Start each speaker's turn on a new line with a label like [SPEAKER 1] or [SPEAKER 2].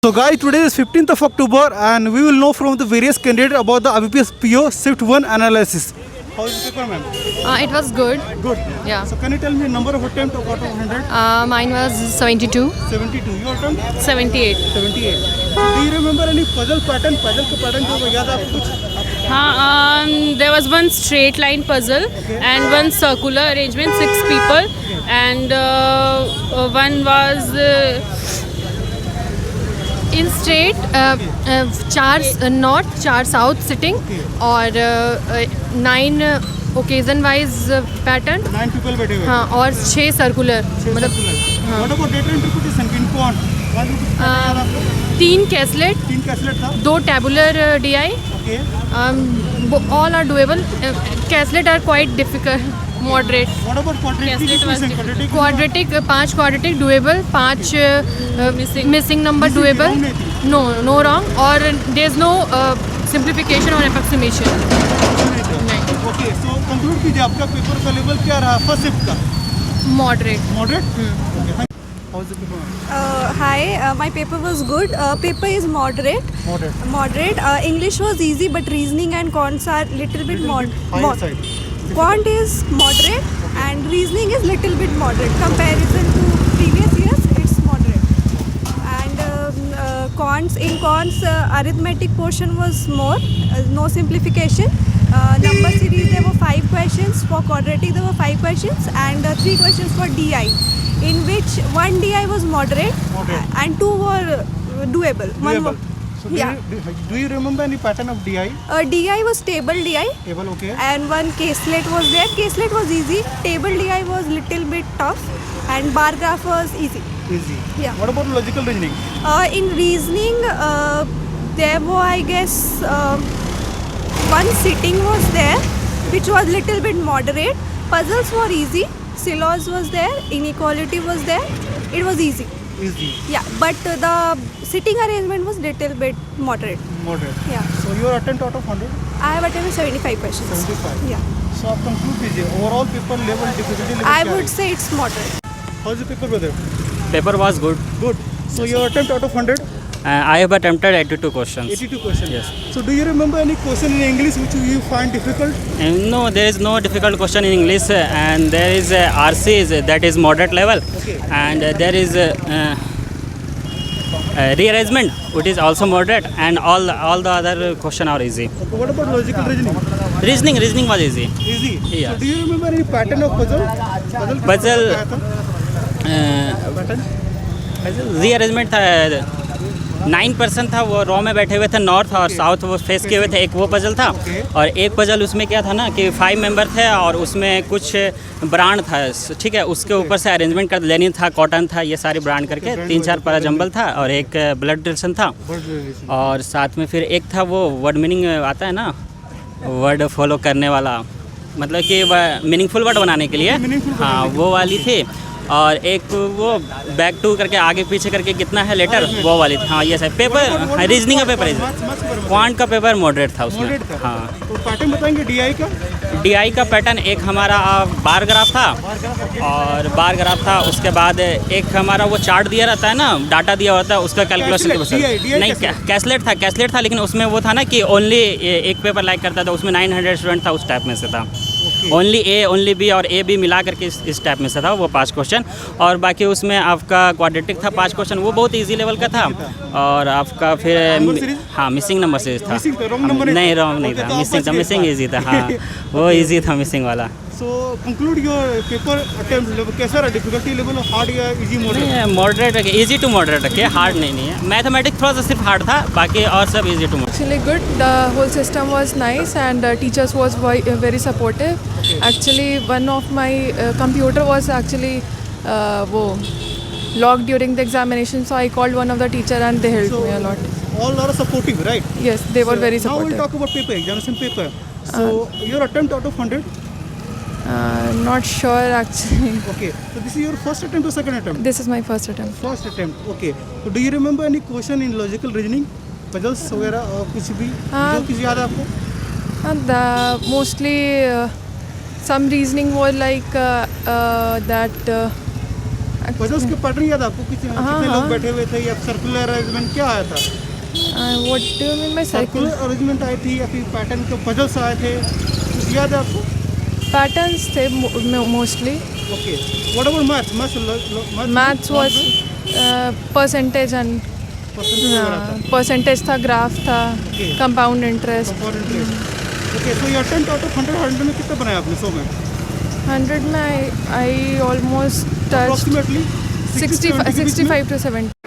[SPEAKER 1] So guys, today is 15th of October and we will know from the various candidates about the IBPS PO Shift 1 analysis. How is the paper, ma'am?
[SPEAKER 2] It was good.
[SPEAKER 1] Good.
[SPEAKER 2] Yeah.
[SPEAKER 1] So can you tell me number of attempt out of 100?
[SPEAKER 2] Mine was 72.
[SPEAKER 1] 72. Your attempt?
[SPEAKER 2] 78.
[SPEAKER 1] 78. So do you remember any puzzle pattern? Puzzle का pattern जो याद है आपको कुछ?
[SPEAKER 3] There was one straight line puzzle and one circular arrangement, 6 people, and one was
[SPEAKER 2] In straight, चार north, चार south sitting और 9 occasion wise pattern.
[SPEAKER 1] 9 people बैठे हुए.
[SPEAKER 2] हाँ और 6 circular. मतलब
[SPEAKER 1] What about data interpretation? In quant?
[SPEAKER 2] 3 कैसलेट,
[SPEAKER 1] 3 कैसलेट था.
[SPEAKER 2] 2 tabular DI.
[SPEAKER 1] Okay.
[SPEAKER 2] All are doable. कैसलेट are quite difficult. Moderate.
[SPEAKER 1] What about quadratic equation?
[SPEAKER 2] Quadratic 5 quadratic doable, 5 missing number doable. No wrong. और there is no simplification or approximation.
[SPEAKER 1] Okay, so conclude कीजिए आपका paper का level क्या रहा first shift का?
[SPEAKER 2] Moderate.
[SPEAKER 1] Moderate? Okay. How is the paper?
[SPEAKER 4] Hi, my paper was good. Paper is moderate.
[SPEAKER 1] Moderate.
[SPEAKER 4] English was easy, but reasoning and cons are little bit
[SPEAKER 1] Higher side.
[SPEAKER 4] Quant is moderate and reasoning is little bit moderate. Comparison to previous years, it's moderate. And cons arithmetic portion was more, no simplification. Number series there were 5 questions. For quadratic there were 5 questions and 3 questions for DI, in which 1 DI was moderate. And 2 were doable.
[SPEAKER 1] Doable. So
[SPEAKER 4] Yeah.
[SPEAKER 1] do you remember any pattern of DI?
[SPEAKER 4] DI was table DI.
[SPEAKER 1] Table, okay.
[SPEAKER 4] And one caselet was there. Caselet was easy. Table DI was little bit tough, and bar graph was easy.
[SPEAKER 1] Easy.
[SPEAKER 4] Yeah.
[SPEAKER 1] What about logical reasoning?
[SPEAKER 4] In reasoning, there were, I guess, one sitting was there, which was little bit moderate. Puzzles were easy. Silos was there. Inequality was there. It was easy.
[SPEAKER 1] Easy.
[SPEAKER 4] Yeah, but the sitting arrangement was little bit moderate.
[SPEAKER 1] Moderate.
[SPEAKER 4] Yeah.
[SPEAKER 1] So your attempt out of 100?
[SPEAKER 4] I have attempted 75 questions.
[SPEAKER 1] 75.
[SPEAKER 4] Yeah.
[SPEAKER 1] So आप conclude कीजिए overall paper level difficulty level
[SPEAKER 4] I
[SPEAKER 1] क्या
[SPEAKER 4] would
[SPEAKER 1] है?
[SPEAKER 4] say it's moderate.
[SPEAKER 1] How is the paper, brother?
[SPEAKER 5] Paper was good.
[SPEAKER 1] Good. So your attempt out of 100?
[SPEAKER 5] I have attempted 82 questions.
[SPEAKER 1] 82 questions.
[SPEAKER 5] Yes.
[SPEAKER 1] So do you remember any question in English which you find difficult?
[SPEAKER 5] And no, there is no difficult question in English, and there is RC that is moderate level,
[SPEAKER 1] Okay.
[SPEAKER 5] and there is rearrangement, which is also moderate, and all the other question are easy.
[SPEAKER 1] Okay. What about logical reasoning?
[SPEAKER 5] Reasoning was easy.
[SPEAKER 1] Easy.
[SPEAKER 5] Yeah.
[SPEAKER 1] So do you remember any pattern of puzzle?
[SPEAKER 5] Puzzle,
[SPEAKER 1] क्या था? Pattern?
[SPEAKER 5] Rearrangement था. 9% था, वो raw में बैठे हुए थे, north और साउथ वो फेस किए हुए थे. एक वो पजल था और एक पजल उसमें क्या था ना कि 5 मेंबर थे और उसमें कुछ ब्रांड था, ठीक है. उसके ऊपर से अरेंजमेंट कर लेनी था, कॉटन था, ये सारी ब्रांड करके 3-4 पैरा जंबल था और एक ब्लड रिलेशन था. और साथ में फिर एक था वो वर्ड मीनिंग आता है ना, वर्ड फॉलो करने वाला, मतलब कि मीनिंगफुल वर्ड बनाने के लिए. हाँ, वो वाली थी. और एक वो बैक टू करके आगे पीछे करके कितना है लेटर, वो वाली थी. हाँ, ये सर पेपर रीजनिंग का पेपर है. क्वांट का पेपर मॉडरेट था उसमें. हाँ.
[SPEAKER 1] तो पैटर्न बताएंगे DI का?
[SPEAKER 5] DI का पैटर्न एक हमारा बार ग्राफ था, और बार ग्राफ था. उसके बाद एक हमारा वो चार्ट दिया रहता है ना, डाटा दिया होता है, उसका कैलकुलेशन नहीं, कैसलेट था, लेकिन उसमें वो था ना कि ओनली एक पेपर लाइक करता था, उसमें 900 स्टूडेंट था, उस टाइप में से था. ओनली A ओनली B और A B मिला करके इस टाइप में से था वो 5 क्वेश्चन. और बाकी उसमें आपका क्वाड्रेटिक था 5 क्वेश्चन, वो बहुत इजी लेवल का था. और आपका फिर हाँ मिसिंग नंबर सीरीज था. नहीं, रॉन्ग नहीं था, मिसिंग ईजी था. हाँ, वो ईजी था मिसिंग वाला.
[SPEAKER 1] So conclude your paper attempt level कैसा रहा, difficulty level hard या easy moderate?
[SPEAKER 5] नहीं, मॉडरेट रखे, ईजी टू मॉडरेट रखे, हार्ड नहीं है. मैथमेटिक्स थोड़ा सा सिर्फ हार्ड था, बाकी और सब easy to moderate.
[SPEAKER 6] Actually good. The whole system was nice and teachers was very supportive. Actually one of my computer was actually locked during the examination, so I called one of the teacher and they helped me a lot.
[SPEAKER 1] All are supportive, right?
[SPEAKER 6] Yes, they were very
[SPEAKER 1] Now we'll
[SPEAKER 6] supportive.
[SPEAKER 1] talk about paper, examination paper. So your attempt out of 100?
[SPEAKER 6] Not sure actually.
[SPEAKER 1] Okay. So this is your first attempt or second attempt?
[SPEAKER 6] This is my first attempt.
[SPEAKER 1] First attempt. Okay. So do you remember any question in logical reasoning? Puzzles वगैरह और कुछ भी जो किसी याद है आपको?
[SPEAKER 6] Mostly some reasoning was like that
[SPEAKER 1] puzzles के पैटर्न याद आपको? कितने लोग
[SPEAKER 6] हाँ।
[SPEAKER 1] बैठे हुए थे या सर्कुलर अरेंजमेंट क्या आया था?
[SPEAKER 6] what do you mean by circle?
[SPEAKER 1] Circular arrangement आई थी या फिर पैटर्न के पजल्स आए थे, कुछ याद है आपको?
[SPEAKER 6] Patterns थे mostly.
[SPEAKER 1] Okay, what about maths?
[SPEAKER 6] Maths was percentage and percentage था, graph था,
[SPEAKER 1] Okay.
[SPEAKER 6] compound interest.
[SPEAKER 1] Okay, so your 10 out of 100 में कितना बनाया आपने 100 में?
[SPEAKER 6] 100 में I almost touched
[SPEAKER 1] approximately
[SPEAKER 6] 65 to 70.